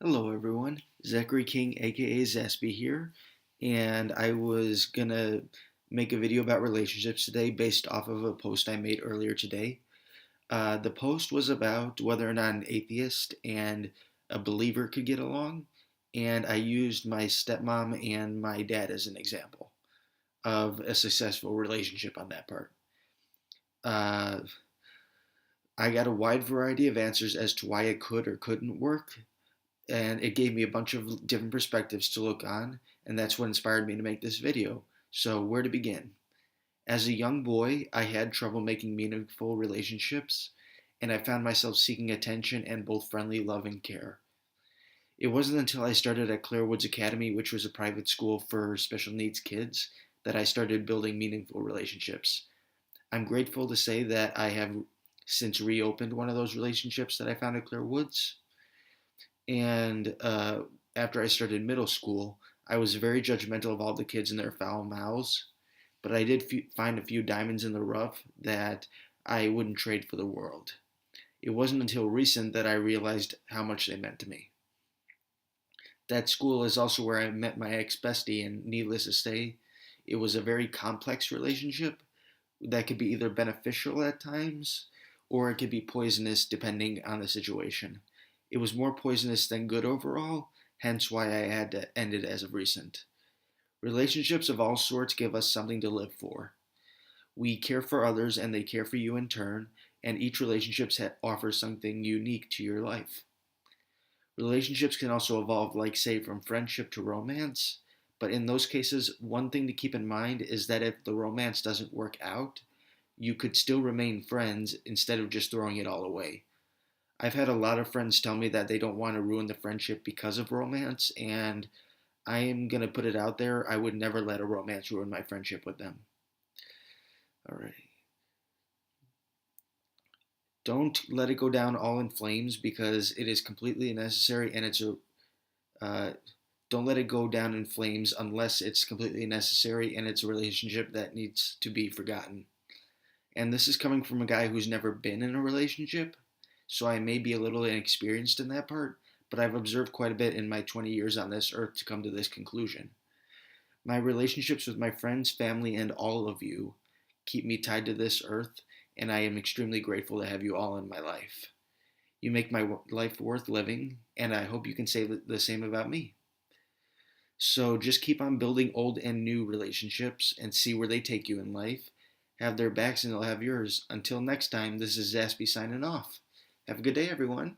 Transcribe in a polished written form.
Hello, everyone. Zachary King, aka Zaspy here, and I was gonna make a video about relationships today based off of a post I made earlier today. The post was about whether or not an atheist and a believer could get along, and I used my stepmom and my dad as an example of a successful relationship on that part. Uh, I got a wide variety of answers as to why it could or couldn't work, and it gave me a bunch of different perspectives to look on, and that's what inspired me to make this video. So, where to begin? As a young boy, I had trouble making meaningful relationships, and I found myself seeking attention and both friendly love and care. It wasn't until I started at Claire Woods Academy, which was a private school for special needs kids, that I started building meaningful relationships. I'm grateful to say that I have since reopened one of those relationships that I found at Claire Woods. And after I started middle school, I was very judgmental of all the kids and their foul mouths. But I did find a few diamonds in the rough that I wouldn't trade for the world. It wasn't until recent that I realized how much they meant to me. That school is also where I met my ex bestie, and needless to say, it was a very complex relationship that could be either beneficial at times or it could be poisonous depending on the situation. It was more poisonous than good overall, hence why I had to end it as of recent. Relationships of all sorts give us something to live for. We care for others and they care for you in turn, and each relationship offers something unique to your life. Relationships can also evolve, like, say, from friendship to romance, but in those cases, one thing to keep in mind is that if the romance doesn't work out, you could still remain friends instead of just throwing it all away. I've had a lot of friends tell me that they don't want to ruin the friendship because of romance, and I am going to put it out there. I would never let a romance ruin my friendship with them. All right. Don't let it go down all in flames because it is completely necessary and it's a. Uh, don't let it go down in flames unless it's completely necessary and it's a relationship that needs to be forgotten. And this is coming from a guy who's never been in a relationship, so I may be a little inexperienced in that part, but I've observed quite a bit in my 20 years on this earth to come to this conclusion. My relationships with my friends, family, and all of you keep me tied to this earth, and I am extremely grateful to have you all in my life. You make my life worth living, and I hope you can say the same about me. So just keep on building old and new relationships and see where they take you in life. Have their backs and they'll have yours. Until next time, this is Zaspy signing off. Have a good day, everyone.